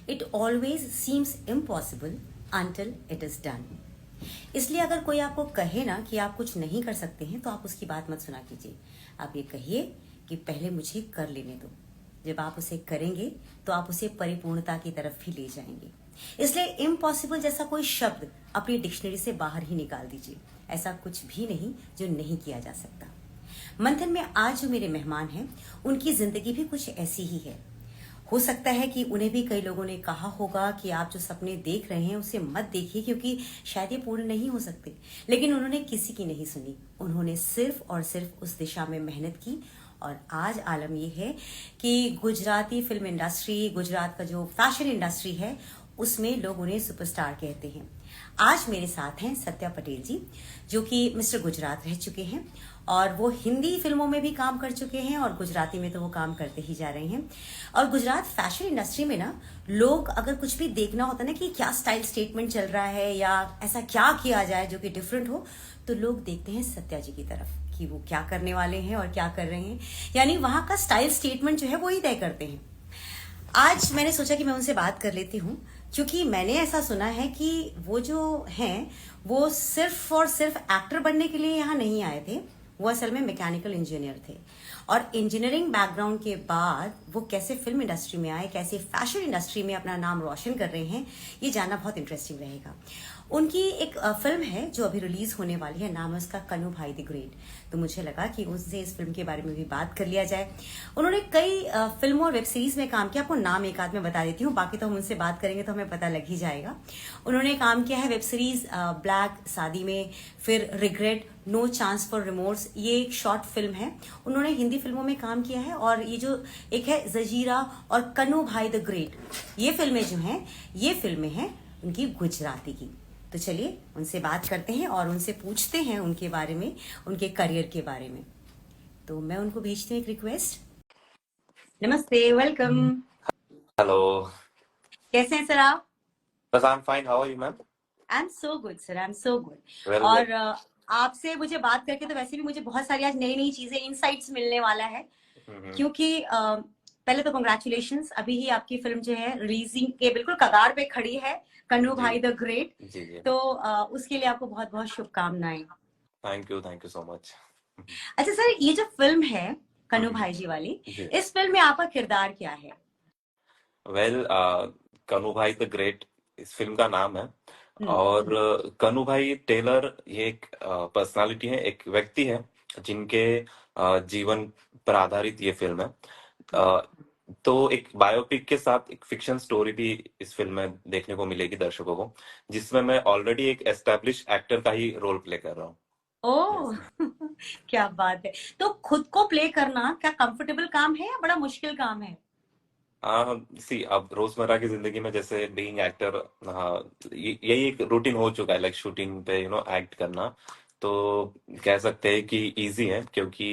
It always seems impossible until it is done. इसलिए अगर कोई आपको कहे ना कि आप कुछ नहीं कर सकते हैं तो आप उसकी बात मत सुना कीजिए। आप ये कहिए कि पहले मुझे कर लेने दो। जब आप उसे करेंगे तो आप उसे परिपूर्णता की तरफ भी ले जाएंगे। इसलिए इम्पॉसिबल जैसा कोई शब्द अपनी डिक्शनरी से बाहर ही निकाल दीजिए। ऐसा कुछ भी नहीं जो नहीं किया जा सकता। मंथन में आज जो मेरे मेहमान हैं उनकी जिंदगी भी कुछ ऐसी ही है। हो सकता है कि उन्हें भी कई लोगों ने कहा होगा कि आप जो सपने देख रहे हैं उसे मत देखिए क्योंकि शायद ये पूर्ण नहीं हो सकते, लेकिन उन्होंने किसी की नहीं सुनी। उन्होंने सिर्फ और सिर्फ उस दिशा में मेहनत की और आज आलम ये है कि गुजराती फिल्म इंडस्ट्री, गुजरात का जो फैशन इंडस्ट्री है उसमें लोग उन्हें सुपरस्टार कहते हैं। आज मेरे साथ हैं सत्या पटेल जी, जो कि मिस्टर गुजरात रह चुके हैं और वो हिंदी फिल्मों में भी काम कर चुके हैं और गुजराती में तो वो काम करते ही जा रहे हैं। और गुजरात फैशन इंडस्ट्री में ना लोग अगर कुछ भी देखना होता है ना कि क्या स्टाइल स्टेटमेंट चल रहा है या ऐसा क्या किया जाए जो कि डिफरेंट हो, तो लोग देखते हैं सत्या जी की तरफ कि वो क्या करने वाले हैं और क्या कर रहे हैं। यानी वहां का स्टाइल स्टेटमेंट जो है वो ही तय करते हैं। आज मैंने सोचा कि मैं उनसे बात कर लेती हूँ क्योंकि मैंने ऐसा सुना है कि वो जो हैं वो सिर्फ और सिर्फ एक्टर बनने के लिए यहाँ नहीं आए थे। वो असल में मैकेनिकल इंजीनियर थे और इंजीनियरिंग बैकग्राउंड के बाद वो कैसे फिल्म इंडस्ट्री में आए, कैसे फैशन इंडस्ट्री में अपना नाम रोशन कर रहे हैं, ये जानना बहुत इंटरेस्टिंग रहेगा। उनकी एक फिल्म है जो अभी रिलीज होने वाली है, नाम है उसका कन्नू भाई द ग्रेट। तो मुझे लगा कि उनसे इस फिल्म के बारे में भी बात कर लिया जाए। उन्होंने कई फिल्मों और वेब सीरीज में काम किया। आपको नाम एक आध में बता देती हूँ, बाकी तो हम उनसे बात करेंगे तो हमें पता लग ही जाएगा। उन्होंने काम किया है वेब सीरीज ब्लैक शादी में, फिर regret, no chance for remorse, ये एक शॉर्ट फिल्म है। उन्होंने हिंदी फिल्मों में काम किया है और ये जो एक है जजीरा और कन्नू भाई द ग्रेट, ये फिल्में जो हैं ये फिल्में हैं उनकी गुजराती की। तो चलिए उनसे बात करते हैं और उनसे पूछते हैं उनके बारे में, उनके करियर के बारे में। तो मैं उनको भेजती हूँ एक रिक्वेस्ट। नमस्ते, वेलकम। हेलो। कैसे हैं सर आप? बस I am fine, how are you ma'am? I am so good sir, I am so good. Well और आपसे मुझे बात करके तो वैसे भी मुझे बहुत सारी आज नई नई चीजें, इनसाइट्स मिलने वाला है क्योंकि पहले तो कंग्रेचुलेशंस, अभी ही आपकी फिल्म जो है रिलीजिंग के बिल्कुल कगार पे खड़ी है, कन्नू भाई द ग्रेट। जी जी, तो उसके लिए आपको बहुत बहुत शुभकामनाएं। Thank you so much. अच्छा सर, ये जो फिल्म है कन्नू भाई जी वाली, जी, इस फिल्म में आपका किरदार क्या है? वेल कन्नू भाई द ग्रेट इस फिल्म का नाम है। हम्म। और कन्नू भाई टेलर ये एक पर्सनालिटी है, एक व्यक्ति है जिनके जीवन पर आधारित ये फिल्म है। अ, तो एक बायोपिक के साथ एक फिक्शन स्टोरी भी इस फिल्म में देखने को मिलेगी दर्शकों को, जिसमें मैं ऑलरेडी एक एस्टेब्लिश एक्टर का ही रोल प्ले कर रहा हूँ। ओह क्या बात है। तो खुद को प्ले करना क्या कंफर्टेबल काम है या बड़ा मुश्किल काम है? हाँ सी, अब रोजमर्रा की जिंदगी में जैसे बीइंग एक्टर, हाँ यही एक रूटीन हो चुका है, लाइक शूटिंग पे एक्ट करना। तो कह सकते हैं कि इजी है, क्योंकि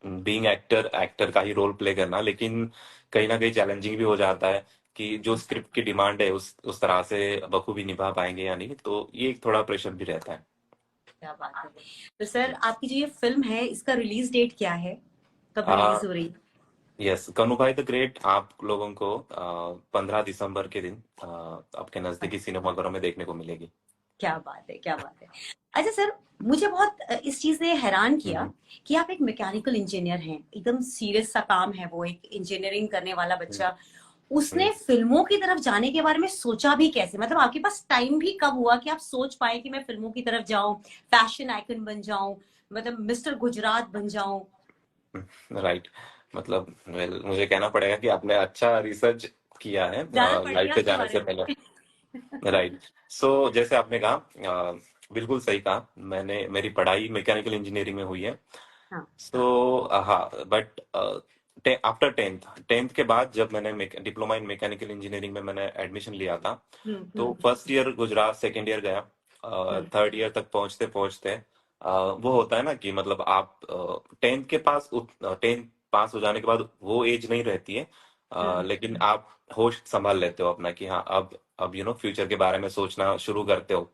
बीइंग एक्टर एक्टर का ही रोल प्ले करना, लेकिन कहीं ना कहीं चैलेंजिंग भी हो जाता है कि जो स्क्रिप्ट की डिमांड है उस तरह से बखूबी निभा पाएंगे या नहीं, तो ये एक थोड़ा प्रेशर भी रहता है। क्या बात है। तो सर आपकी जो ये फिल्म है इसका रिलीज डेट क्या है, कब रिलीज हो रही है? यस, कन्नू भाई द ग्रेट आप लोगों को 15 दिसंबर के दिन आपके नजदीकी सिनेमाघरों में देखने को मिलेगी। क्या बात है, क्या बात है। अच्छा सर, मुझे बहुत इस चीज ने हैरान किया हम्म, कि आप एक मैकेनिकल इंजीनियर हैं, एकदम सीरियस सा काम है वो, एक इंजीनियरिंग करने वाला हम्म, बच्चा, हम्म। उसने फिल्मों की तरफ जाने के बारे में सोचा भी कैसे? मतलब आपके पास टाइम भी कब हुआ कि आप सोच पाए कि मैं फिल्मों की तरफ जाऊं, फैशन आइकन बन जाऊं, मतलब मिस्टर गुजरात बन जाऊं? राइट, मतलब वेल मुझे कहना पड़ेगा कि आपने अच्छा रिसर्च किया है जाना पड़ लाइफ गया पे आपके जाने बारे से में। पहले। राइट। सो जैसे आपने कहा, बिल्कुल सही कहा, मैंने मेरी पढ़ाई मैकेनिकल इंजीनियरिंग में हुई है। हाँ। सो हाँ, बट आफ्टर टेंथ टेंथ के बाद जब मैंने डिप्लोमा इन मैकेनिकल इंजीनियरिंग में मैंने एडमिशन लिया था, तो हम्म। First year Gujarat, second year गया, हम्म। थर्ड ईयर तक पहुंचते पहुंचते वो होता है ना कि मतलब आप टेंथ के पास टेंथ पास हो जाने के बाद वो एज नहीं रहती है, हम्म। लेकिन आप होश संभाल लेते हो अपना कि हाँ अब फ्यूचर के बारे में सोचना शुरू करते हो।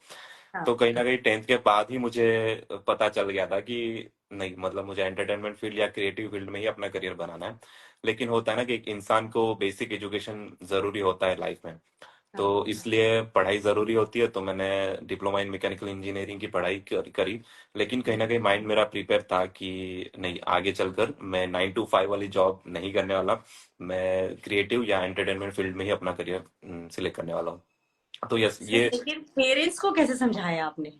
हाँ। तो कहीं ना कहीं टेंथ के बाद ही मुझे पता चल गया था कि नहीं, मतलब मुझे एंटरटेनमेंट फील्ड या क्रिएटिव फील्ड में ही अपना करियर बनाना है। लेकिन होता है ना कि एक इंसान को बेसिक एजुकेशन जरूरी होता है लाइफ में। तो हाँ। इसलिए पढ़ाई ज़रूरी होती है, तो मैंने डिप्लोमा इन मैकेनिकल इंजीनियरिंग की पढ़ाई करी। लेकिन कहीं न कहीं माइंड मेरा प्रिपेयर था कि नहीं, आगे चलकर मैं 9 टू 5 वाली जॉब नहीं करने वाला। मैं क्रिएटिव या एंटरटेनमेंट फील्ड में ही अपना करियर सिलेक्ट करने वाला हूँ। तो यस, सर ये लेकिन पेरेंट्स को कैसे समझाया आपने?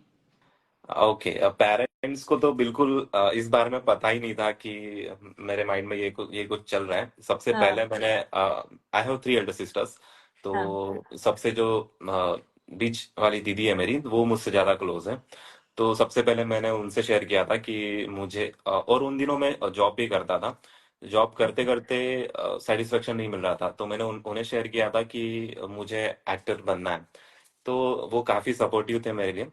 ओके। पेरेंट्स को तो बिल्कुल इस बारे में पता ही नहीं था कि मेरे माइंड में ये कुछ चल रहा है। सबसे हाँ। पहले मैंने आई हैव 3 एल्डर सिस्टर्स। हाँ। तो सबसे जो बीच वाली दीदी है मेरी, वो मुझसे ज़्यादा क्लोज है। तो सबसे पहले मैंने उनसे शेयर किया था कि मुझे और उन दिनों में जॉब भी करता था। जॉब करते करते सेटिस्फेक्शन नहीं मिल रहा था, तो मैंने उन्हें शेयर किया था कि मुझे एक्टर बनना है। तो वो काफ़ी सपोर्टिव थे मेरे लिए।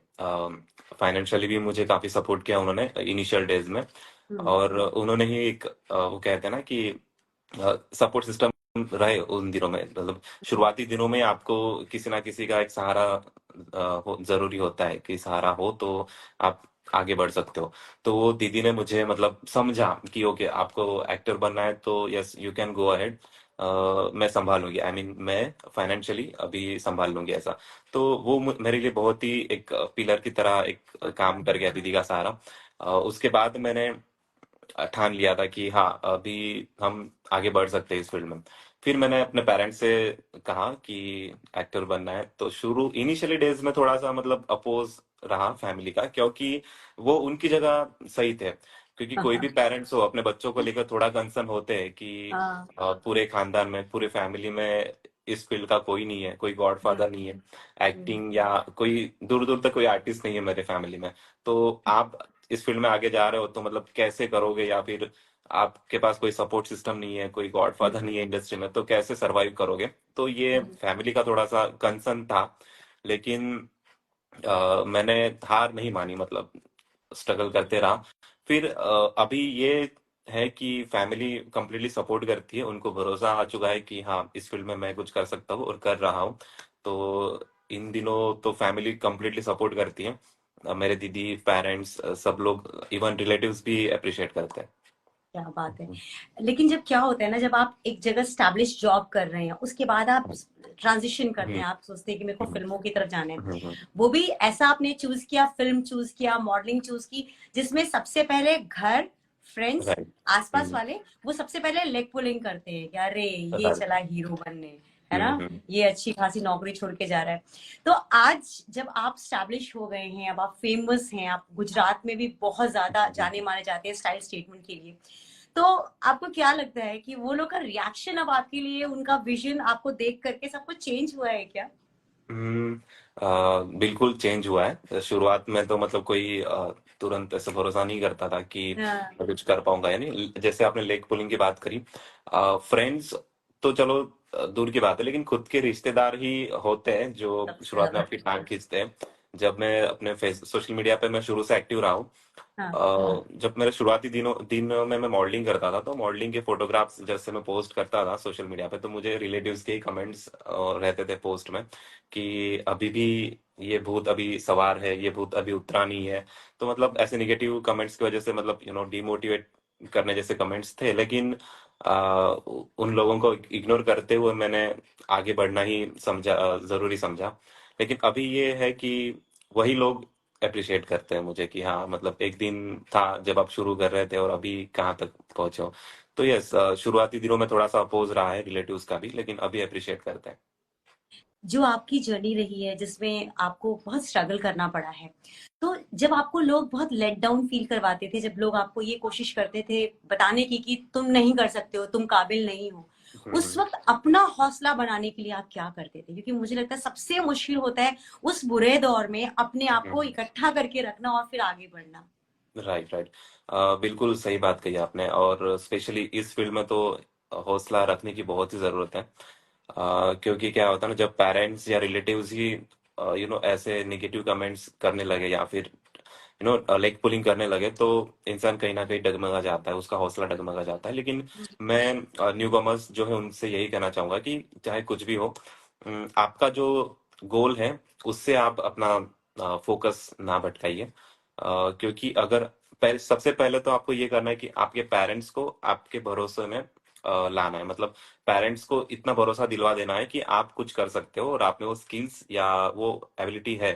फाइनेंशियली भी मुझे काफ़ी सपोर्ट किया उन्होंने इनिशियल डेज में। हम्म। और उन्होंने ही एक वो कहते हैं ना कि सपोर्ट सिस्टम रहे उन दिनों में। मतलब शुरुआती दिनों में आपको किसी ना किसी का एक सहारा जरूरी होता है कि सहारा हो तो आप आगे बढ़ सकते हो। तो वो दीदी ने मुझे मतलब समझा कि ओके, आपको एक्टर बनना है तो yes, you can go ahead. मैं संभाल लूंगी, आई मीन मैं फाइनेंशियली अभी संभाल लूंगी, ऐसा। तो वो मेरे लिए बहुत ही एक पिलर की तरह एक काम कर गया, दीदी का सहारा। उसके बाद मैंने ठान लिया था कि हाँ, अभी हम आगे बढ़ सकते हैं इस फील्ड में। फिर मैंने अपने पेरेंट्स से कहा कि एक्टर बनना है। तो शुरू इनिशियली डेज में थोड़ा सा मतलब अपोज रहा फैमिली का, क्योंकि वो उनकी जगह सही थे। क्योंकि कोई भी पेरेंट्स हो, अपने बच्चों को लेकर थोड़ा कंसर्न होते हैं कि हाँ। पूरे खानदान में, पूरे फैमिली में इस फील्ड का कोई नहीं है, कोई हम्म। गॉडफादर नहीं है हम्म। एक्टिंग, या कोई दूर दूर तक कोई आर्टिस्ट नहीं है मेरे फैमिली में। तो आप इस फील्ड में आगे जा रहे हो तो मतलब कैसे करोगे, या फिर आपके पास कोई सपोर्ट सिस्टम नहीं है, कोई गॉडफादर नहीं है इंडस्ट्री में, तो कैसे सरवाइव करोगे। तो ये हम्म। फैमिली का थोड़ा सा कंसर्न था। लेकिन मैंने हार नहीं मानी, मतलब स्ट्रगल करते रहा। फिर अभी ये है कि फैमिली कंप्लीटली सपोर्ट करती है, उनको भरोसा आ चुका है कि हाँ, इस फील्ड में मैं कुछ कर सकता हूँ और कर रहा हूँ। तो इन दिनों तो फैमिली कंप्लीटली सपोर्ट करती है। मेरे दीदी, पेरेंट्स, सब लोग, इवन रिलेटिव्स भी अप्रिशिएट करते हैं। क्या बात है। लेकिन जब क्या होता है ना, जब आप एक जगह स्टैब्लिश जॉब कर रहे हैं, उसके बाद आप ट्रांजिशन करते हम्म, हैं, आप सोचते हैं कि मेरे को हम्म, फिल्मों की तरफ जाना है। हम्म, वो भी ऐसा आपने चूज किया, फिल्म चूज किया, मॉडलिंग चूज की, जिसमें सबसे पहले घर, फ्रेंड्स, राइट। आसपास वाले वो सबसे पहले लेग पुलिंग करते हैं कि अरे ये राइट। चला हीरो बनने, है ना, हम्म, ये अच्छी खासी नौकरी छोड़ के जा रहा है। तो आज जब आप स्टैब्लिश हो गए हैं, अब आप फेमस हैं, आप गुजरात में भी बहुत ज्यादा जाने माने जाते हैं स्टाइल स्टेटमेंट के लिए, तो आपको क्या लगता है कि वो लोग का रिएक्शन अब आपके लिए, उनका विजन आपको देख करके सब कुछ चेंज हुआ है क्या? हम्म, बिल्कुल चेंज हुआ है। शुरुआत में तो मतलब कोई तुरंत ऐसे भरोसा नहीं करता था कि हाँ। मैं कुछ कर पाऊंगा या नहीं। जैसे आपने लेग पुलिंग की बात करी, फ्रेंड्स तो चलो दूर की बात है, लेकिन खुद के रिश्तेदार ही होते हैं जो सबसे शुरुआत में ज्यादा। आपकी टांग खींचते हैं। जब मैं अपने फेस सोशल मीडिया पे मैं शुरू से एक्टिव रहा हूँ। हाँ। जब मेरे शुरुआती दिनों में मैं मॉडलिंग करता था, तो मॉडलिंग के फोटोग्राफ्स जैसे मैं पोस्ट करता था सोशल मीडिया पे, तो मुझे रिलेटिव्स के ही कमेंट्स रहते थे पोस्ट में कि अभी भी ये भूत अभी सवार है, ये भूत अभी उतरा नहीं है। तो मतलब ऐसे निगेटिव कमेंट्स की वजह से, मतलब डिमोटिवेट करने जैसे कमेंट्स थे। लेकिन उन लोगों को इग्नोर करते हुए मैंने आगे बढ़ना ही समझा, जरूरी समझा। लेकिन अभी ये है कि वही लोग अप्रिशिएट करते हैं मुझे कि हाँ, मतलब एक दिन था जब आप शुरू कर रहे थे और अभी कहाँ तक पहुंचे हो। तो यस, शुरुआती दिनों में थोड़ा सा अपोज रहा है रिलेटिव्स का भी, लेकिन अभी अप्रिशिएट करते हैं। जो आपकी जर्नी रही है जिसमें आपको बहुत स्ट्रगल करना पड़ा है, तो जब आपको लोग बहुत लेट डाउन फील करवाते थे, जब लोग आपको ये कोशिश करते थे बताने की कि तुम नहीं कर सकते हो, तुम काबिल नहीं हो, उस हम्म, वक्त अपना हौसला बनाने के लिए आप क्या करते थे? क्योंकि मुझे लगता है सबसे मुश्किल होता है उस बुरे दौर में अपने आप को हम्म, इकट्ठा करके रखना और फिर आगे बढ़ना। Right, right. बिल्कुल सही बात कही आपने, और स्पेशली इस फील्ड में तो हौसला रखने की बहुत ही जरूरत है। क्योंकि क्या होता है ना, जब पेरेंट्स या रिलेटिव्स ही ऐसे नेगेटिव कमेंट्स करने लगे, या फिर लेग पुलिंग करने लगे, तो इंसान कहीं ना कहीं डगमगा जाता है, उसका हौसला डगमगा जाता है। लेकिन मैं न्यू कमर्स जो है उनसे यही कहना चाहूंगा कि चाहे कुछ भी हो, आपका जो गोल है उससे आप अपना फोकस ना भटकाइए। क्योंकि अगर सबसे पहले तो आपको ये करना है कि आपके पेरेंट्स को आपके भरोसे में लाना है। मतलब पेरेंट्स को इतना भरोसा दिलवा देना है कि आप कुछ कर सकते हो और आप में वो स्किल्स या वो एबिलिटी है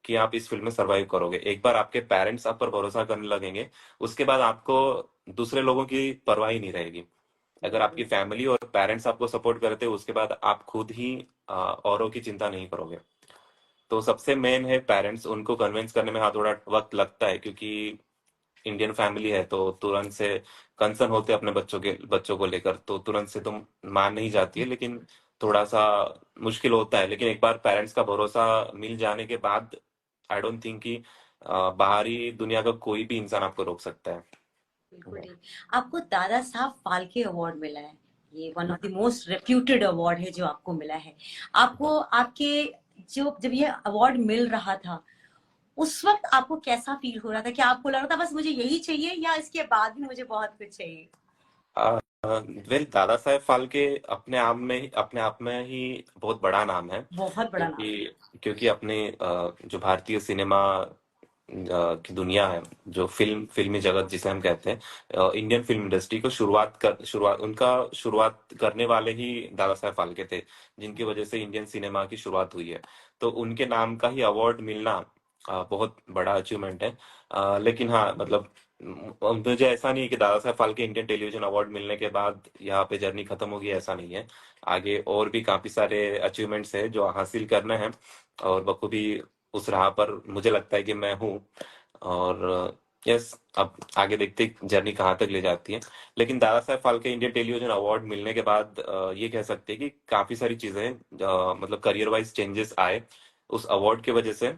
कि आप इस फील्ड में सरवाइव करोगे। एक बार आपके पेरेंट्स आप पर भरोसा करने लगेंगे, उसके बाद आपको दूसरे लोगों की परवाह ही नहीं रहेगी। अगर आपकी बिल्कुल। फैमिली और पेरेंट्स आपको सपोर्ट करते हैं, उसके बाद आप खुद ही औरों की चिंता नहीं करोगे। तो सबसे मेन है पेरेंट्स, उनको कन्विंस करने में हाँ थोड़ा वक्त लगता है, क्योंकि इंडियन फैमिली है तो तुरंत से कंसर्न होते हैं अपने बच्चों को लेकर, तो तुरंत से तुम मान नहीं जाती है, लेकिन थोड़ा सा मुश्किल होता है। लेकिन एक बार पेरेंट्स का भरोसा मिल जाने के बाद आई डोंट थिंक कि बाहरी दुनिया का कोई भी इंसान आपको रोक सकता है। बिल्कुल ठीक। आपको दादा साहब फाल्के अवार्ड मिला है। ये one of the most reputed award है जो आपको मिला है। आपको आपके जो जब ये अवार्ड मिल रहा था, उस वक्त आपको कैसा फील हो रहा था? क्या आपको लग रहा था बस मुझे यही चाहिए, या इसके बाद भी मुझे बहुत कुछ चाहिए? वेल, दादा साहेब फाल्के अपने आप में ही बहुत बड़ा नाम है, बहुत बड़ा नाम है। क्योंकि अपने जो भारतीय सिनेमा की दुनिया है, जो फिल्मी जगत जिसे हम कहते हैं, इंडियन फिल्म इंडस्ट्री को शुरुआत करने वाले ही दादा साहेब फाल्के थे, जिनकी वजह से इंडियन सिनेमा की शुरुआत हुई है। तो उनके नाम का ही अवार्ड मिलना बहुत बड़ा अचीवमेंट है। लेकिन हाँ, मतलब मुझे ऐसा नहीं है कि Dada Saheb Phalke Indian television award मिलने के बाद यहाँ पे जर्नी खत्म होगी, ऐसा नहीं है। आगे और भी काफी सारे अचीवमेंट्स है जो हासिल करने हैं, और बखूबी उस राह पर मुझे लगता है कि मैं हूँ। और यस, अब आगे देखते हैं जर्नी कहाँ तक ले जाती है। लेकिन Dada Saheb Phalke Indian television award मिलने के बाद ये कह सकते हैं कि काफी सारी चीजें, मतलब करियर वाइज चेंजेस आए उस अवार्ड की वजह से।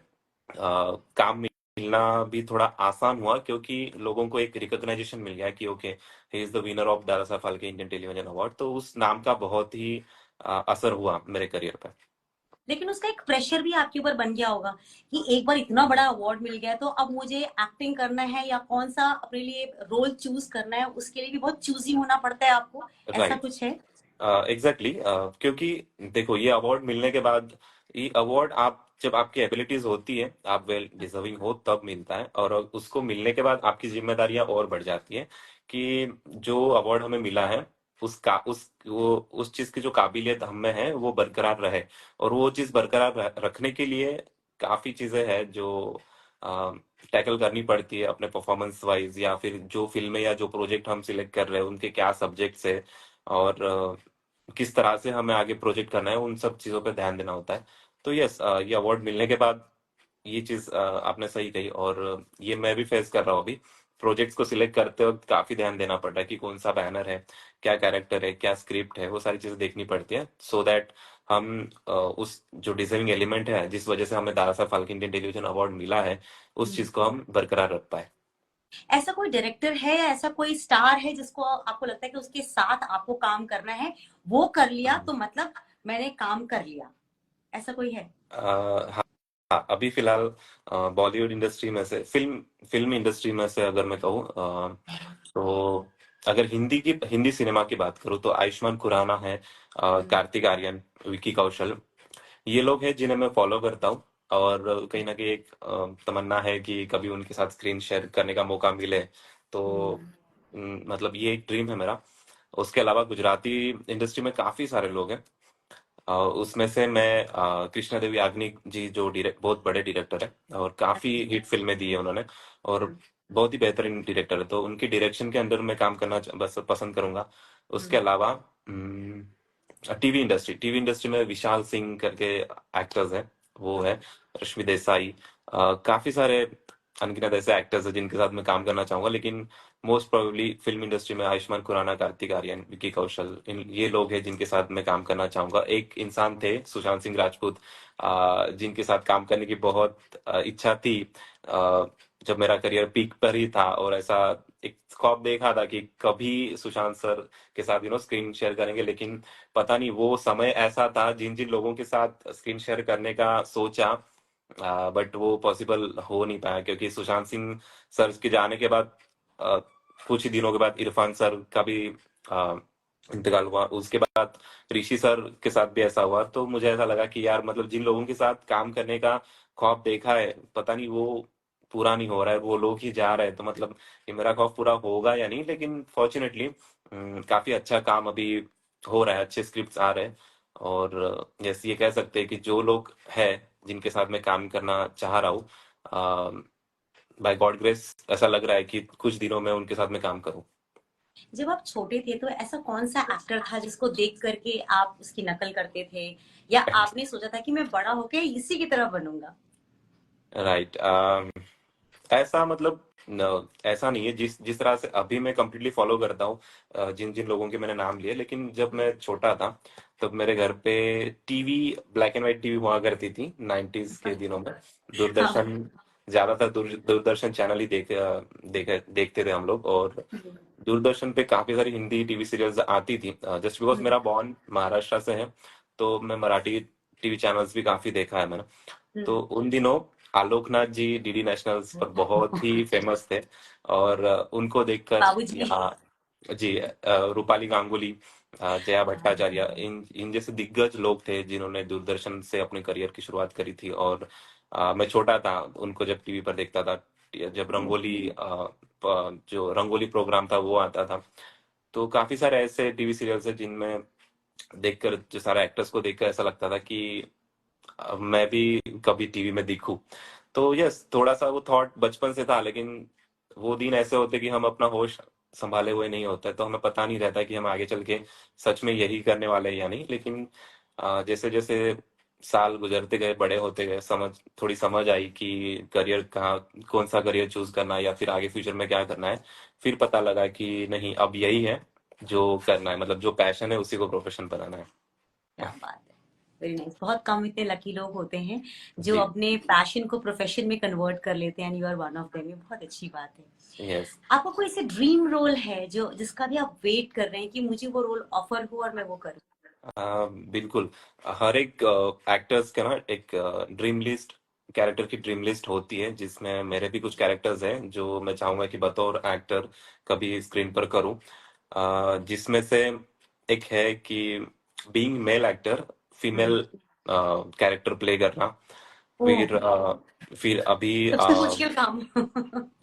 काम मिलना भी थोड़ा आसान हुआ, क्योंकि लोगों को एक रिकॉग्नाइजेशन मिल गया कि okay, he is the winner of Dada Saheb Phalke Indian television award. तो उस नाम का बहुत ही असर हुआ मेरे करियर पर। लेकिन उसका एक प्रेशर भी आपके ऊपर बन गया होगा कि एक बार इतना बड़ा अवार्ड मिल गया तो अब मुझे एक्टिंग करना है या कौन सा अपने लिए रोल चूज करना है, उसके लिए भी बहुत चूजी होना पड़ता है आपको। ऐसा राइट। कुछ है? एग्जैक्टली, क्योंकि देखो, ये अवार्ड मिलने के बाद, ये अवार्ड आप जब आपकी एबिलिटीज होती है, आप वेल डिजर्विंग हो, तब मिलता है। और उसको मिलने के बाद आपकी जिम्मेदारियां और बढ़ जाती है कि जो अवार्ड हमें मिला है, उस चीज की जो काबिलियत हम में है वो बरकरार रहे। और वो चीज बरकरार रखने के लिए काफी चीजें हैं जो टैकल करनी पड़ती है अपने परफॉर्मेंस वाइज, या फिर जो फिल्में या जो प्रोजेक्ट हम सिलेक्ट कर रहे हैं उनके क्या सब्जेक्ट्स है, और किस तरह से हमें आगे प्रोजेक्ट करना है, उन सब चीजों पे ध्यान देना होता है। तो यस, ये अवार्ड मिलने के बाद ये चीज आपने सही कही, और ये मैं भी फेस कर रहा हूँ अभी। प्रोजेक्ट्स को सिलेक्ट करते वक्त काफी ध्यान देना पड़ रहा है कि कौन सा बैनर है, क्या कैरेक्टर है, क्या स्क्रिप्ट है, वो सारी चीजें देखनी पड़ती है, सो दैट हम उस जो डिजर्विंग एलिमेंट है जिस वजह से हमें Dada Saheb Phalke Indian television award मिला है, उस चीज को हम बरकरार रख पाए। ऐसा कोई डायरेक्टर है या ऐसा कोई स्टार है जिसको आपको लगता है कि उसके साथ आपको काम करना है, वो कर लिया तो मतलब मैंने काम कर लिया, ऐसा कोई है? हाँ, हाँ, अभी फिलहाल बॉलीवुड इंडस्ट्री में से, फिल्म इंडस्ट्री में से अगर मैं कहूँ, तो अगर हिंदी सिनेमा की बात करूँ तो आयुष्मान खुराना है, कार्तिक आर्यन, विकी कौशल, ये लोग हैं जिन्हें मैं फॉलो करता हूँ। और कहीं ना कहीं एक तमन्ना है कि कभी उनके साथ स्क्रीन शेयर करने का मौका मिले, तो मतलब ये एक ड्रीम है मेरा। उसके अलावा गुजराती इंडस्ट्री में काफी सारे लोग हैं। उसमें से मैं कृष्णा देवी याग्निक जी, जो बहुत बड़े डायरेक्टर है और काफी हिट फिल्में दी है उन्होंने, और बहुत ही बेहतरीन डायरेक्टर है, तो उनकी डायरेक्शन के अंदर मैं काम करना बस पसंद करूंगा। उसके अलावा टीवी इंडस्ट्री में विशाल सिंह करके एक्टर्स हैं, वो है रश्मि देसाई, काफी सारे अनगिनत ऐसे एक्टर्स हैं जिनके साथ मैं काम करना चाहूंगा। लेकिन मोस्ट प्रोबेबली फिल्म इंडस्ट्री में आयुष्मान खुराना, कार्तिक आर्यन, विकी कौशल, ये लोग हैं जिनके साथ मैं काम करना चाहूंगा। एक इंसान थे सुशांत सिंह राजपूत, जिनके साथ काम करने की बहुत इच्छा थी, जब मेरा करियर पीक पर ही था, और ऐसा एक ख्वाब देखा था कि कभी सुशांत सर के साथ स्क्रीन शेयर करेंगे। लेकिन पता नहीं वो समय ऐसा था, जिन जिन लोगों के साथ स्क्रीन शेयर करने का सोचा, बट वो पॉसिबल हो नहीं पाया, क्योंकि सुशांत सिंह सर के जाने के बाद अ, कुछ ही दिनों के बाद इरफान सर का भी अ, इंतकाल हुआ। उसके बाद ऋषि सर के साथ भी ऐसा हुआ, तो मुझे ऐसा लगा कि यार, मतलब जिन लोगों के साथ काम करने का ख्वाब देखा है, पता नहीं वो पूरा नहीं हो रहा है, वो लोग ही जा रहे हैं, तो मतलब ये मेरा खौफ पूरा होगा या नहीं। लेकिन फॉर्चुनेटली काफी अच्छा काम अभी हो रहा है, अच्छे स्क्रिप्ट्स आ रहे हैं। और जैसे ये कह सकते हैं कि जो लोग हैं जिनके साथ मैं काम करना चाह रहा हूँ, बाय गॉड ग्रेस ऐसा लग रहा है कि कुछ दिनों में उनके साथ मैं काम करूँ। जब आप छोटे थे तो ऐसा कौन सा एक्टर था जिसको देख करके आप उसकी नकल करते थे, या आपने सोचा था कि मैं बड़ा होके इसी की तरह बनूंगा? राइट। ऐसा मतलब ऐसा नहीं है, जिस जिस तरह से अभी मैं कंप्लीटली फॉलो करता हूँ जिन जिन लोगों के मैंने नाम लिए। लेकिन जब मैं छोटा था तब मेरे घर पे TV, black and white TV हुआ करती थी 90s के दिनों में। हाँ। दूरदर्शन, ज्यादातर दूरदर्शन चैनल ही देखते थे हम लोग। और दूरदर्शन पे काफी सारी हिंदी टीवी सीरियल्स आती थी। जस्ट बिकॉज मेरा बॉर्न महाराष्ट्र से है, तो मैं मराठी टीवी चैनल्स भी काफी देखा है मैंने। तो उन दिनों आलोकनाथ जी डीडी नेशनल्स पर बहुत ही फेमस थे। और उनको देखकर बाबूजी। यहाँ जी रूपाली गांगुली, जया भट्टाचार्य, इन इन जैसे दिग्गज लोग थे जिन्होंने दूरदर्शन से अपने करियर की शुरुआत करी थी। और मैं छोटा था उनको जब टीवी पर देखता था, जब जो रंगोली प्रोग्राम था वो आता था। तो काफी सारे ऐसे टीवी सीरियल्स हैं जिनमें देखकर, जो सारे एक्टर्स को देखकर ऐसा लगता था कि अब मैं भी कभी टीवी में दिखूं। तो यस, थोड़ा सा वो थॉट बचपन से था। लेकिन वो दिन ऐसे होते कि हम अपना होश संभाले हुए नहीं होते, तो हमें पता नहीं रहता कि हम आगे चल के सच में यही करने वाले हैं या नहीं। लेकिन जैसे जैसे साल गुजरते गए, बड़े होते गए, थोड़ी समझ आई कि करियर कहाँ, कौन सा करियर चूज करना है या फिर आगे फ्यूचर में क्या करना है। फिर पता लगा कि नहीं, अब यही है जो करना है, मतलब जो पैशन है उसी को प्रोफेशन बनाना क्या है। बात है! Very nice. बहुत कम इतने लकी लोग होते हैं जो जी। अपने पैशन को प्रोफेशन में कन्वर्ट कर लेते हैं, and you are one of them. ये बहुत अच्छी बात है। यस। आपका कोई ऐसे ड्रीम रोल है जो जिसका भी आप वेट कर रहे हैं कि मुझे वो रोल ऑफर हो और मैं वो करूं? बिल्कुल। हर एक एक्टर्स का ना एक ड्रीम लिस्ट, कैरेक्टर की ड्रीम लिस्ट होती है, जिसमें मेरे भी कुछ कैरेक्टर्स हैं जो मैं चाहूंगा कि बतौर एक्टर कभी स्क्रीन पर करूं। जिसमें से एक है कि बीइंग मेल एक्टर, हम्म। फीमेल कैरेक्टर प्ले करना। ओह, फिर अभी सबसे मुश्किल काम।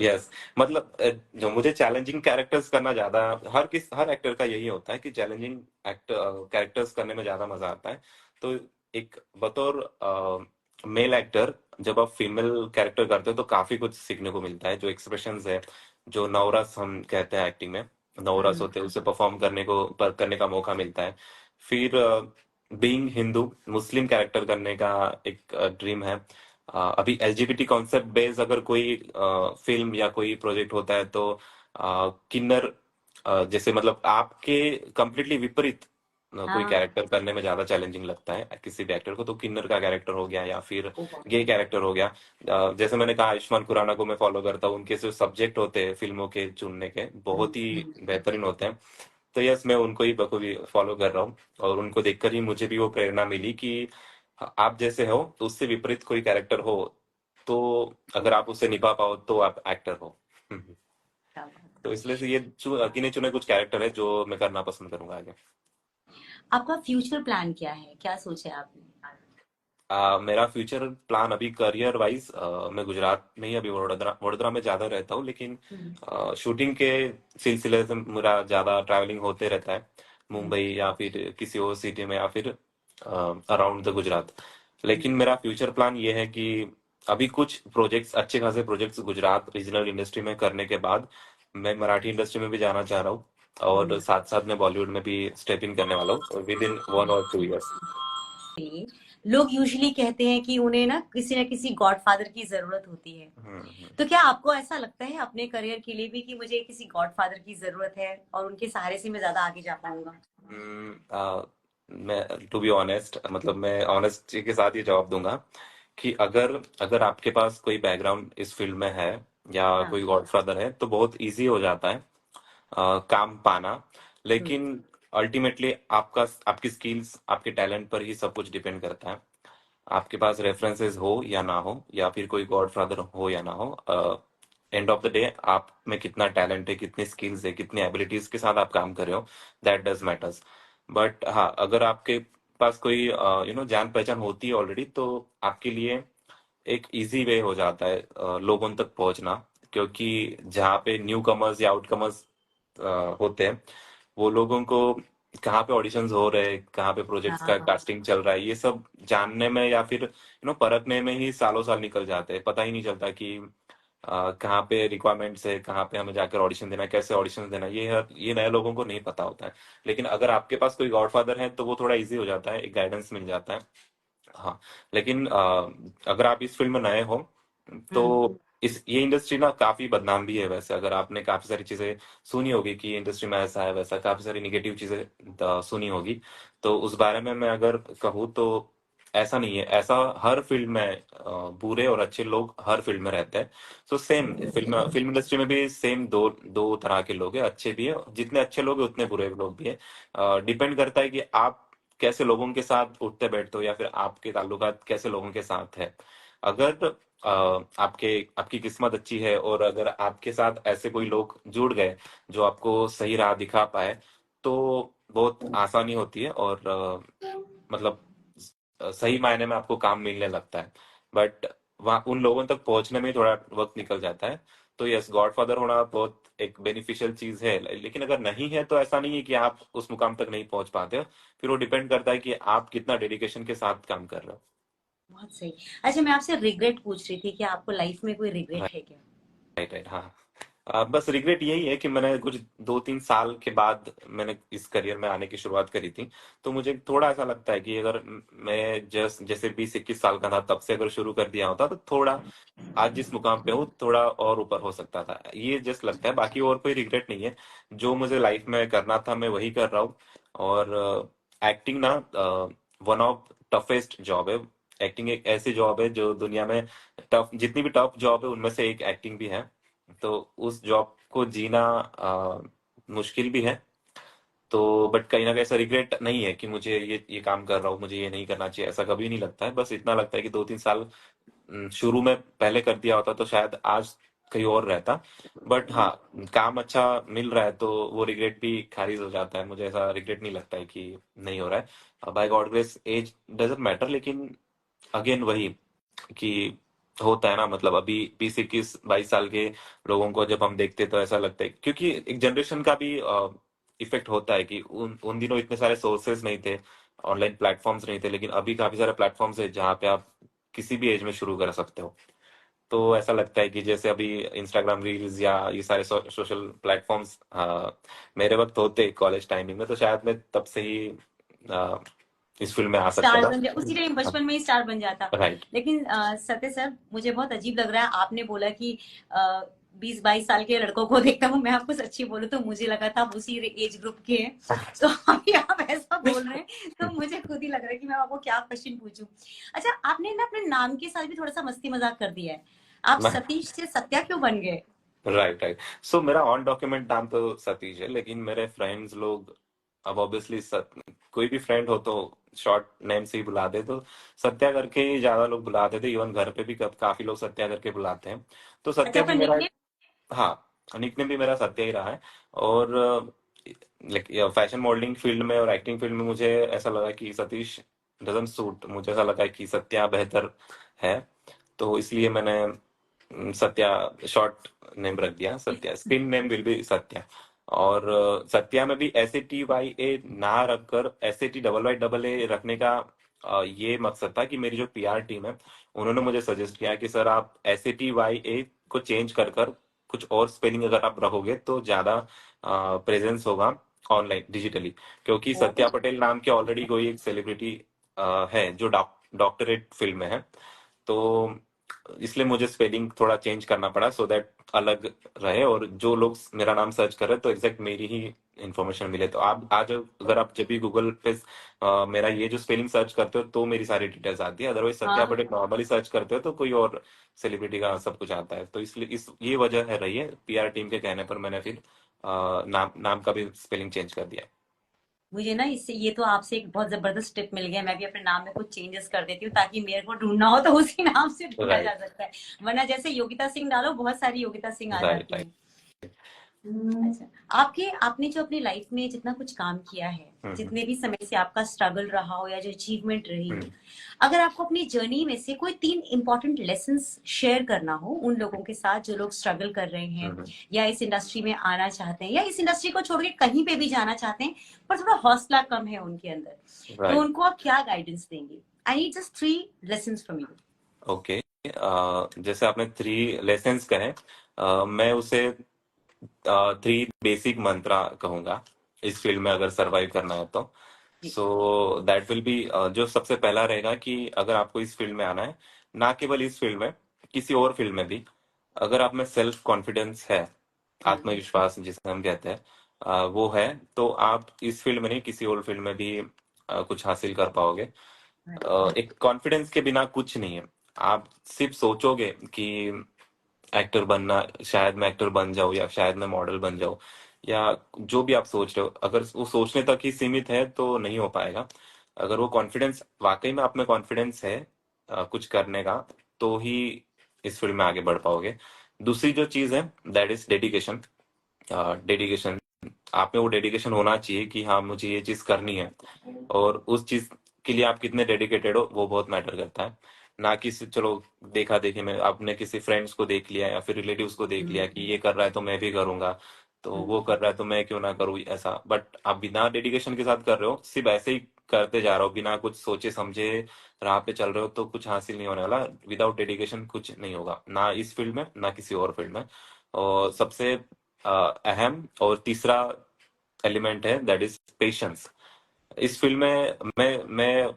यस, मतलब जो मुझे चैलेंजिंग कैरेक्टर्स करना ज्यादा, हर एक्टर का यही होता है कि चैलेंजिंग कैरेक्टर्स करने में ज्यादा मजा आता है। तो एक बतौर मेल एक्टर जब आप फीमेल कैरेक्टर करते हो तो काफी कुछ सीखने को मिलता है। जो एक्सप्रेशंस है, जो नवरस हम कहते हैं एक्टिंग में, नवरस हम्म। होते हैं, उसे परफॉर्म करने का मौका मिलता है। फिर बीइंग हिंदू, मुस्लिम कैरेक्टर करने का एक ड्रीम है। अभी एलजीबीटी कॉन्सेप्ट बेस्ड अगर कोई फिल्म या कोई प्रोजेक्ट होता है तो किन्नर, जैसे मतलब आपके कंप्लीटली विपरीत कोई हाँ। कैरेक्टर करने में ज्यादा चैलेंजिंग लगता है किसी भी एक्टर को, तो किन्नर का कैरेक्टर हो गया या फिर ओ वाह। गे कैरेक्टर हो गया। जैसे मैंने कहा, आयुष्मान खुराना को मैं फॉलो करता हूँ, उनके जो सब्जेक्ट होते हैं फिल्मों के चुनने के बहुत ही बेहतरीन होते हैं। तो यस, मैं उनको ही बखूबी फॉलो कर रहा हूँ। और उनको देखकर ही मुझे भी वो प्रेरणा मिली कि आप जैसे हो तो उससे विपरीत कोई कैरेक्टर हो, तो अगर आप उसे निभा पाओ तो आप एक्टर हो। क्या बात तो है! इसलिए से ये गिने चुने कुछ कैरेक्टर है जो मैं करना पसंद करूंगा आगे। आपका फ्यूचर प्लान क्या है, क्या सोचा है आपने? मेरा फ्यूचर प्लान अभी करियर वाइज, मैं गुजरात में ही, अभी वडोदरा वडोदरा में ज्यादा रहता हूँ। लेकिन हम्म। शूटिंग के सिलसिले से मेरा ज्यादा ट्रैवलिंग होते रहता है, हम्म। मुंबई या फिर किसी और सिटी में या फिर अराउंड द गुजरात। लेकिन मेरा फ्यूचर प्लान ये है कि अभी कुछ प्रोजेक्ट्स, अच्छे खासे प्रोजेक्ट्स गुजरात रीजनल इंडस्ट्री में करने के बाद मैं मराठी इंडस्ट्री में भी जाना चाह रहा हूँ। और हम्म। साथ साथ मैं बॉलीवुड में भी स्टेप इन करने वाला हूँ विद इन 1 और 2 इयर्स। लिए लोग यूजुअली कहते हैं कि उन्हें ना किसी गॉडफादर की जरूरत होती है। हम्म। तो क्या आपको ऐसा लगता है अपने करियर के लिए भी कि मुझे किसी गॉडफादर की जरूरत है और उनके सहारे से मैं ज्यादा आगे जा पाऊंगा? मैं टू बी ऑनेस्ट, मतलब मैं ऑनेस्टी के साथ ये जवाब दूंगा कि अगर अगर आपके पास कोई बैकग्राउंड इस फील्ड में है या हाँ। कोई गॉडफादर है तो बहुत इजी हो जाता है काम पाना। हम्म। लेकिन अल्टीमेटली आपकी स्किल्स, आपके टैलेंट पर ही सब कुछ डिपेंड करता है। आपके पास रेफरेंसेस हो या ना हो, या फिर कोई गॉडफादर हो या ना हो, एंड ऑफ द डे आप में कितना टैलेंट है, कितनी स्किल्स है, कितनी एबिलिटीज के साथ आप काम कर रहे हो, दैट डज मैटर्स। बट हाँ, अगर आपके पास कोई जान पहचान होती है ऑलरेडी, तो आपके लिए एक इजी वे हो जाता है लोगों तक पहुंचना, क्योंकि जहाँ पे न्यू कमर्स या आउट कमर्स होते हैं, वो लोगों को कहाँ पे ऑडिशंस हो रहे हैं, कहाँ पे प्रोजेक्ट्स का हाँ, कास्टिंग चल रहा है, ये सब जानने में या फिर परखने में ही सालों साल निकल जाते हैं। पता ही नहीं चलता कि कहाँ पे रिक्वायरमेंट्स है, कहाँ पे हमें जाकर ऑडिशन देना है, कैसे ऑडिशन देना है, ये नए लोगों को नहीं पता होता है। लेकिन अगर आपके पास कोई गॉडफादर है तो वो थोड़ा इजी हो जाता है, एक गाइडेंस मिल जाता है। हाँ, लेकिन अगर आप इस फील्ड में नए हो हम्म, तो इस ये इंडस्ट्री ना काफी बदनाम भी है। वैसे अगर आपने काफी सारी चीजें सुनी होगी कि इंडस्ट्री में ऐसा है वैसा, काफी सारी निगेटिव चीजें सुनी होगी, तो उस बारे में मैं अगर कहूँ तो ऐसा नहीं है। ऐसा हर फील्ड में बुरे और अच्छे लोग हर फील्ड में रहते हैं। तो सेम फिल्म इंडस्ट्री में भी सेम दो दो तरह के लोग हैं, अच्छे भी है, जितने अच्छे लोग हैं उतने बुरे लोग भी है। डिपेंड करता है कि आप कैसे लोगों के साथ उठते बैठते हो, या फिर आपके ताल्लुकात कैसे लोगों के साथ है। अगर आपके आपकी किस्मत अच्छी है और अगर आपके साथ ऐसे कोई लोग जुड़ गए जो आपको सही राह दिखा पाए, तो बहुत आसानी होती है और मतलब सही मायने में आपको काम मिलने लगता है। बट वहाँ उन लोगों तक पहुंचने में थोड़ा वक्त निकल जाता है। तो यस, गॉडफादर होना बहुत एक बेनिफिशियल चीज है, लेकिन अगर नहीं है तो ऐसा नहीं है कि आप उस मुकाम तक नहीं पहुंच पाते हो। फिर वो डिपेंड करता है कि आप कितना डेडिकेशन के साथ काम कर रहे बहुत सही। अच्छा, मैं आपसे रिग्रेट पूछ रही थी कि आपको लाइफ में कोई हो। रिग्रेट है क्या? राइट, राइट, हाँ। बस रिग्रेट यही है कि मैंने कुछ 2-3 साल के बाद मैंने इस करियर में आने की शुरुआत करी थी। तो मुझे थोड़ा ऐसा लगता है कि अगर मैं जैसे 20-21 साल का था तब से अगर शुरू कर दिया होता तो थोड़ा आज जिस मुकाम पे हूँ थोड़ा और ऊपर हो सकता था। ये जस्ट लगता है, बाकी और कोई रिग्रेट नहीं है। जो मुझे लाइफ में करना था मैं वही कर रहा हूँ। और एक्टिंग ना वन ऑफ टफेस्ट जॉब है। एक्टिंग एक ऐसी जॉब है जो दुनिया में टफ, जितनी भी टफ जॉब है उनमें से एक एक्टिंग भी है। तो उस जॉब को जीना मुश्किल भी है। तो बट कहीं ना कहीं ऐसा रिग्रेट नहीं है कि मुझे ये काम कर रहा हूँ, मुझे ये नहीं करना चाहिए, ऐसा कभी नहीं लगता है। बस इतना लगता है कि 2-3 साल शुरू में पहले कर दिया होता तो शायद आज कहीं और रहता। बट हाँ, काम अच्छा मिल रहा है तो वो रिग्रेट भी खारिज हो जाता है। मुझे ऐसा रिग्रेट नहीं लगता है कि नहीं हो रहा है। By God grace as doesn't matter, लेकिन अगेन वही कि होता है ना, मतलब अभी 20-21-22 साल के लोगों को जब हम देखते तो ऐसा लगता है, क्योंकि एक जनरेशन का भी इफेक्ट होता है कि उन उन दिनों इतने सारे सोर्सेज नहीं थे, ऑनलाइन प्लेटफॉर्म्स नहीं थे, लेकिन अभी काफी सारे प्लेटफॉर्म्स है जहाँ पे आप किसी भी एज में शुरू कर सकते हो। तो ऐसा लगता है कि जैसे अभी इंस्टाग्राम रील्स या ये सारे सोशल प्लेटफॉर्म्स मेरे वक्त होते कॉलेज टाइमिंग में, तो शायद मैं तब से ही अ, इस फील्ड में आ सकता स्टार बन जा, उसी टाइम था। बचपन में ही स्टार बन जाता। राइट। लेकिन सत्य सर, मुझे बहुत अजीब लग रहा है, आपने बोला कि 20-22 साल के लड़कों को देखता हूँ। मैं आपको सच्ची बोलूं तो मुझे लगा था आप उसी एज ग्रुप के हैं। तो अभी आप ऐसा बोल रहे हैं तो मुझे खुद ही लग रहा है कि मैं आपको क्या क्वेश्चन पूछूं। अच्छा, आपने ना अपने नाम के साथ भी थोड़ा सा मस्ती मजाक कर दिया है। आप सतीश से सत्या क्यों बन गए? Right, right. सो मेरा ऑन डॉक्यूमेंट नाम तो सतीश है, लेकिन मेरे फ्रेंड्स लोग अब ऑब्वियसली कोई भी फ्रेंड हो तो शॉर्ट नेम से ही बुलाते, तो सत्या करके ही ज्यादा लोग बुलाते थे। इवन घर पे भी काफी लोग सत्या करके बुलाते हैं। तो अच्छा, सत्या आपका भी मेरा, निकनेम? हाँ, निकनेम भी मेरा सत्या ही रहा है। और फैशन मॉडलिंग फील्ड में और एक्टिंग फील्ड में मुझे ऐसा लगा कि सतीश डजंट सूट, मुझे ऐसा लगा कि सत्या बेहतर है। तो इसलिए मैंने सत्या शॉर्ट नेम रख दिया, Satya. Screen name will be Satya. और सत्या में भी SATYA ना रखकर SATYYA रखने का ये मकसद था कि मेरी जो PR टीम है उन्होंने मुझे सजेस्ट किया कि सर आप SATYA को चेंज कर कर कुछ और स्पेलिंग अगर आप रखोगे तो ज्यादा प्रेजेंस होगा ऑनलाइन डिजिटली। क्योंकि ओ, सत्या पटेल नाम के ऑलरेडी कोई एक सेलिब्रिटी है जो डॉक्टरेट फील्ड में है। तो इसलिए मुझे स्पेलिंग थोड़ा चेंज करना पड़ा सो दैट अलग रहे, और जो लोग मेरा नाम सर्च कर रहे हैं तो एग्जैक्ट मेरी ही इंफॉर्मेशन मिले। तो आप आज अगर आप जब भी गूगल पे मेरा ये जो स्पेलिंग सर्च करते हो तो मेरी सारी डिटेल्स आती है। अदरवाइज सत्या हाँ। पटेल नॉर्मली सर्च करते हो तो कोई और सेलिब्रिटी का सब कुछ आता है। तो इसलिए इस ये वजह है रही है, PR टीम के कहने पर मैंने फिर नाम नाम का भी स्पेलिंग चेंज कर दिया। मुझे ना इससे, ये तो आपसे एक बहुत जबरदस्त टिप मिल गया। मैं भी अपने नाम में कुछ चेंजेस कर देती हूँ ताकि मेरे को ढूंढना हो तो उसी नाम से ढूंढा जा राइट, सकता है। वरना जैसे योगिता सिंह डालो, बहुत सारी योगिता सिंह आ राइट, जाती राइट। हैं। अच्छा, आपके आपने जो अपनी लाइफ में जितना कुछ काम किया है, हम्म जितने भी समय से आपका स्ट्रगल रहा हो या जो अचीवमेंट रही हो, हम्म अगर आपको अपनी जर्नी में से कोई 3 इम्पोर्टेंट लेसन्स शेयर करना हो उन लोगों के साथ जो लोग स्ट्रगल कर रहे हैं हम्म या इस इंडस्ट्री में आना चाहते हैं या इस इंडस्ट्री को छोड़ के कहीं पे भी जाना चाहते हैं, पर थोड़ा हौसला कम है उनके अंदर, तो राइट उनको आप क्या गाइडेंस देंगे? I need just 3 lessons from you. Okay जैसे आपने 3 लेसन्स कहे मैं उसे 3 बेसिक मंत्रा कहूंगा इस फील्ड में अगर सरवाइव करना है तो जी। सो दैट विल बी जो सबसे पहला रहेगा कि अगर आपको इस फील्ड में आना है ना केवल इस फील्ड में किसी और फील्ड में भी अगर आप में सेल्फ कॉन्फिडेंस है हम्म। आत्मविश्वास जिसे हम कहते हैं वो है तो आप इस फील्ड में नहीं किसी और फील्ड में भी कुछ हासिल कर पाओगे एक कॉन्फिडेंस के बिना कुछ नहीं है आप सिर्फ सोचोगे कि एक्टर बनना शायद मैं एक्टर बन जाऊं या शायद मैं मॉडल बन जाऊं या जो भी आप सोच रहे हो अगर वो सोचने तक ही सीमित है तो नहीं हो पाएगा अगर वो कॉन्फिडेंस वाकई में आप में कॉन्फिडेंस है कुछ करने का तो ही इस फील्ड में आगे बढ़ पाओगे दूसरी जो चीज है दैट इज डेडिकेशन डेडिकेशन आप में वो डेडिकेशन होना चाहिए कि हाँ मुझे ये चीज करनी है और उस चीज के लिए आप कितने डेडिकेटेड हो वो बहुत मैटर करता है ना कि चलो देखा देखी में आपने किसी फ्रेंड्स को देख लिया या फिर रिलेटिव्स को देख लिया कि ये कर रहा है तो मैं भी करूंगा तो वो कर रहा है तो मैं क्यों ना करूँ ऐसा बट आप बिना डेडिकेशन के साथ कर रहे हो सिर्फ ऐसे ही करते जा रहे हो बिना कुछ सोचे समझे राह पे चल रहे हो तो कुछ हासिल नहीं होने वाला विदाउट डेडिकेशन कुछ नहीं होगा ना इस फील्ड में ना किसी और फील्ड में और सबसे अहम और तीसरा एलिमेंट है दैट इज पेशेंस इस फिल्म में मैं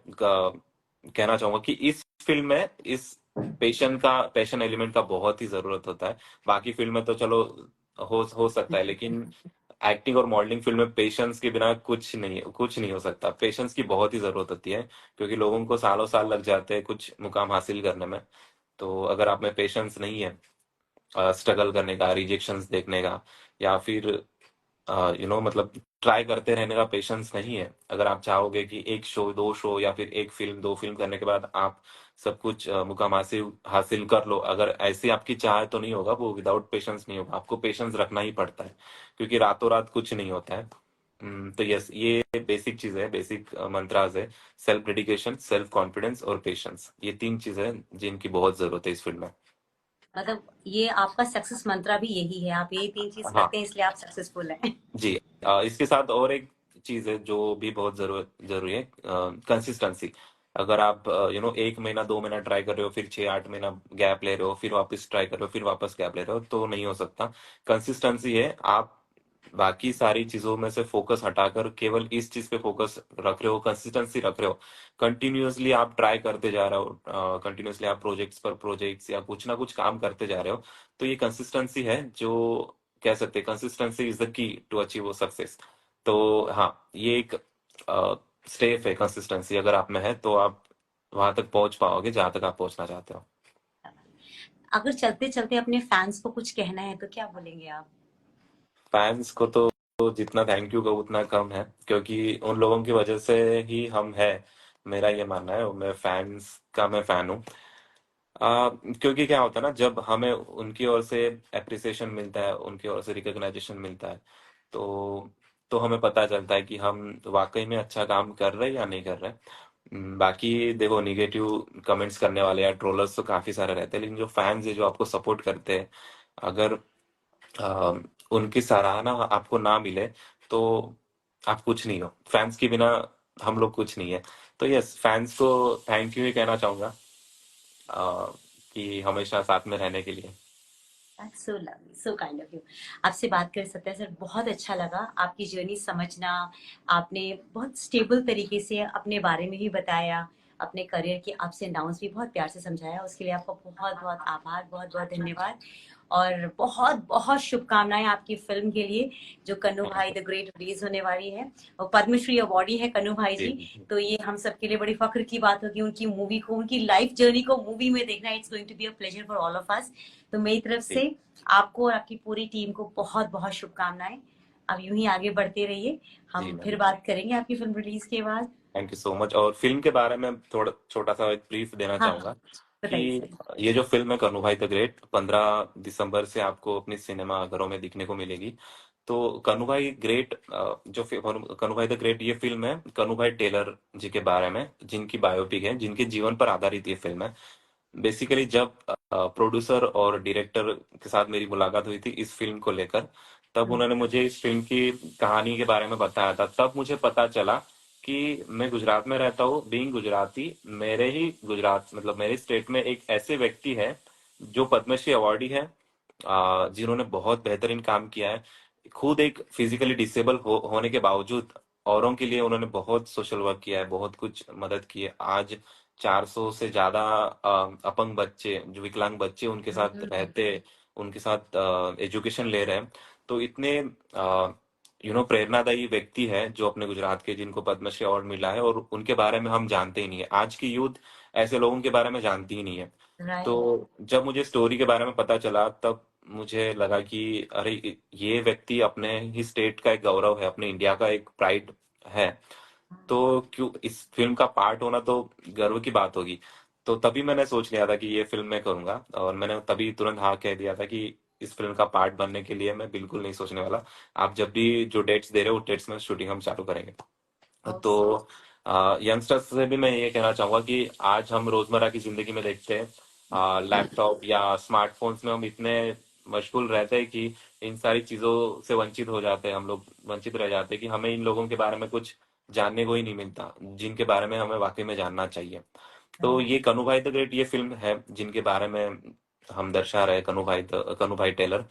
कहना चाहूंगा कि इस फिल्म में इस पैशन एलिमेंट का बहुत ही जरूरत होता है बाकी फिल्म में तो चलो हो सकता है लेकिन एक्टिंग और मॉडलिंग फिल्म में पेशेंस के बिना कुछ नहीं हो सकता पेशेंस की बहुत ही जरूरत होती है क्योंकि लोगों को सालों साल लग जाते हैं कुछ मुकाम हासिल करने में तो अगर आप में पेशेंस नहीं है स्ट्रगल करने का रिजेक्शंस देखने का या फिर मतलब ट्राई करते रहने का पेशेंस नहीं है अगर आप चाहोगे कि एक शो दो शो या फिर एक फिल्म दो फिल्म करने के बाद आप सब कुछ मुकाम हासिल हासिल कर लो अगर ऐसी आपकी चाह है तो नहीं होगा वो विदाउट पेशेंस नहीं होगा आपको पेशेंस रखना ही पड़ता है क्योंकि रातों रात कुछ नहीं होता है तो यस ये बेसिक चीज है बेसिक मंत्राज है सेल्फ डेडिकेशन सेल्फ कॉन्फिडेंस और पेशेंस ये 3 चीजें हैं जिनकी बहुत जरूरत है इस फील्ड में मतलब ये आपका सक्सेस मंत्रा भी यही है, आप यही 3 चीज हाँ करते हैं इसलिए आप सक्सेसफुल हैं। जी इसके साथ और एक चीज है जो भी बहुत जरूरी है कंसिस्टेंसी अगर आप 1 महीना 2 महीना ट्राई कर रहे हो फिर 6 8 महीना गैप ले रहे हो फिर वापस ट्राई कर रहे हो फिर वापस गैप ले रहे हो तो नहीं हो सकता कंसिस्टेंसी है आप बाकी सारी चीजों में से फोकस हटाकर केवल इस चीज पे फोकस रख रहे हो कंसिस्टेंसी रख रहे हो कंटिन्यूअसली आप ट्राई करते जा रहे हो कंटिन्यूअसली आप प्रोजेक्ट्स पर प्रोजेक्ट्स या कुछ ना कुछ काम करते जा रहे हो तो ये कंसिस्टेंसी है जो कह सकते हैं consistency is the key to achieve वो सक्सेस तो हाँ ये एक स्टेप है कंसिस्टेंसी अगर आप में है तो आप वहां तक पहुंच पाओगे जहां तक आप पहुंचना चाहते हो अगर चलते चलते अपने फैंस को कुछ कहना है तो क्या बोलेंगे आप? फैंस को तो जितना थैंक यू का उतना कम है क्योंकि उन लोगों की वजह से ही हम है मेरा ये मानना है मैं फैंस का मैं फैन हूँ क्योंकि क्या होता है ना जब हमें उनकी ओर से अप्रिसिएशन मिलता है उनकी ओर से रिकॉग्नाइजेशन मिलता है तो हमें पता चलता है कि हम वाकई में अच्छा काम कर रहे हैं या नहीं कर रहे बाकी देखो निगेटिव कमेंट्स करने वाले या ट्रोलर्स तो काफी सारे रहते हैं लेकिन जो फैंस है जो आपको सपोर्ट करते हैं अगर अ, उनकी सराहना आपको ना मिले तो आप कुछ नहीं हो फैंस के बिना हम लोग कुछ नहीं है तो यस फैंस को थैंक यू ही कहना चाहूंगा कि हमेशा साथ में रहने के लिए that's so lovely, so kind of you. आपसे बात कर सकते हैं सर, बहुत अच्छा लगा आपकी जर्नी समझना। आपने बहुत स्टेबल तरीके से अपने बारे में भी बताया, अपने करियर के अप्स एंड डाउन्स भी बहुत प्यार से समझाया। उसके लिए आपका बहुत बहुत आभार, बहुत बहुत धन्यवाद। और बहुत बहुत शुभकामनाएं आपकी फिल्म के लिए जो कन्नू भाई द ग्रेट रिलीज होने वाली है। और पद्मश्री अवार्डी है कन्नू भाई जी जी, तो ये हम सबके लिए बड़ी फख्र की बात होगी उनकी मूवी को, उनकी लाइफ जर्नी को मूवी में देखना। It's going to be a pleasure for all of us. तो मेरी तरफ जी से आपको और आपकी पूरी टीम को बहुत बहुत शुभकामनाएं। अब यूं ही आगे बढ़ते रहिए, जी हम फिर मैम बात करेंगे आपकी फिल्म रिलीज के बाद। थैंक यू सो मच और फिल्म के बारे में थोड़ा छोटा सा एक ब्रीफ देना हाँ, चाहूंगा बताइए कि सर। ये जो फिल्म है कन्नू भाई द ग्रेट 15 दिसंबर से आपको अपनी सिनेमा घरों में दिखने को मिलेगी। तो कन्नू भाई ग्रेट कन्नू भाई द ग्रेट ये फिल्म है कन्नू भाई टेलर जी के बारे में, जिनकी बायोपिक है, जिनके जीवन पर आधारित ये फिल्म है। बेसिकली जब प्रोड्यूसर और डायरेक्टर के साथ मेरी मुलाकात हुई थी इस फिल्म को लेकर, तब हम्म, उन्होंने मुझे इस फिल्म की कहानी के बारे में बताया था। तब मुझे पता चला कि मैं गुजरात में रहता हूँ, बीइंग गुजराती, मेरे ही गुजरात मतलब मेरे स्टेट में एक ऐसे व्यक्ति है जो पद्मश्री अवार्डी है, जिन्होंने बहुत बेहतरीन काम किया है। खुद एक फिजिकली डिसेबल होने के बावजूद औरों के लिए उन्होंने बहुत सोशल वर्क किया है, बहुत कुछ मदद की है। आज 400 से ज्यादा अपंग बच्चे, जो विकलांग बच्चे उनके साथ हम्म, रहते, उनके साथ एजुकेशन ले रहे हैं। तो इतने प्रेरणादायी व्यक्ति है जो अपने गुजरात के, जिनको पद्मश्री अवार्ड मिला है, और उनके बारे में हम जानते ही नहीं है। आज की यूथ ऐसे लोगों के बारे में जानती ही नहीं है। तो राइट। जब मुझे स्टोरी के बारे में पता चला, तब मुझे लगा कि अरे ये व्यक्ति अपने ही स्टेट का एक गौरव है, अपने इंडिया का एक प्राइड है। तो क्यों इस फिल्म का पार्ट होना तो गर्व की बात होगी। तो तभी मैंने सोच लिया था कि ये फिल्म मैं करूंगा, और मैंने तभी तुरंत हाँ कह दिया था कि इस फिल्म का पार्ट बनने के लिए मैं बिल्कुल नहीं सोचने वाला। आप जब भी जो डेट्स दे रहे हो, उस डेट्स में शूटिंग हम चालू करेंगे। ओके। तो यंगस्टर्स से भी मैं ये कहना चाहूंगा कि आज हम रोजमर्रा की जिंदगी में देखते हैं लैपटॉप या स्मार्टफोन्स में हम इतने मशगूल रहते हैं कि इन सारी चीजों से वंचित हो जाते हैं, हम लोग वंचित रह जाते हैं कि हमें इन लोगों के बारे में कुछ जानने को ही नहीं मिलता, जिनके बारे में हमें वाकई में जानना चाहिए। तो ये कन्नू भाई द ग्रेट ये फिल्म है जिनके बारे में हम दर्शा रहे हैं, कन्नू भाई टेलर।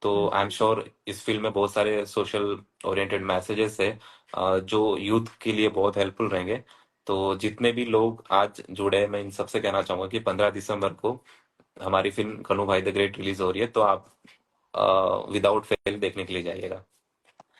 तो आई एम श्योर इस फिल्म में बहुत सारे सोशल ओरिएंटेड मैसेजेस है, जो यूथ के लिए बहुत हेल्पफुल रहेंगे। तो जितने भी लोग आज जुड़े हैं, मैं इन सबसे कहना चाहूंगा कि 15 दिसंबर को हमारी फिल्म कन्नू भाई द ग्रेट रिलीज हो रही है, तो आप विदाउट फेल देखने के लिए जाइएगा।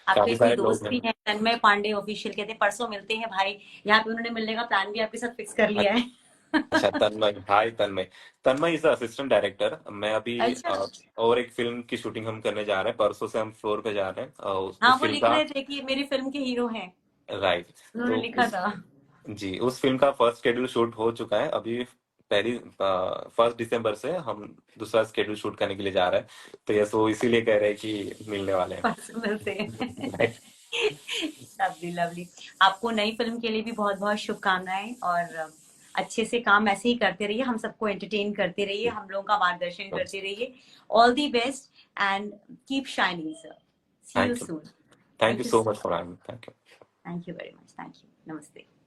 आपके काफी कोई सारे लोग दोस्त हैं। भी हैं, तन्मय पांडे ऑफिशियल, कहते हैं परसों मिलते हैं भाई। यहाँ पे उन्होंने मिलने का प्लान भी आपके साथ फिक्स कर लिया है। अच्छा, तन्मय, हाय तन्मय। तन्मय इज असिस्टेंट डायरेक्टर। मैं अभी अच्छा। और एक फिल्म की शूटिंग हम करने जा रहे हैं, परसों से हम फ्लोर पे जा रहे हैं हाँ, उस वो फिल्म लिख का। रहे थे कि ये मेरी फिल्म के हीरो हैं। राइट। उन्होंने तो लिखा उस था। जी उस फिल्म का फर्स्ट शेड्यूल शूट हो चुका है अभी। पहली 1 दिसंबर से हम दूसरा शेड्यूल शूट करने के लिए जा रहे हैं। तो यस, वो इसीलिए कह रहे हैं कि मिलने वाले हैं। परसों मिलते हैं। Right. Lovely lovely. आपको नई फिल्म के लिए भी बहुत बहुत शुभकामनाएं, और अच्छे से काम ऐसे ही करते रहिए, हम सबको एंटरटेन करते रहिए, हम लोगों का मार्गदर्शन करते रहिए। All the best and keep shining sir. See you thank you. Soon. Thank you thank you so so much for much. having me. Thank you. Thank you very much. Thank you. नमस्ते।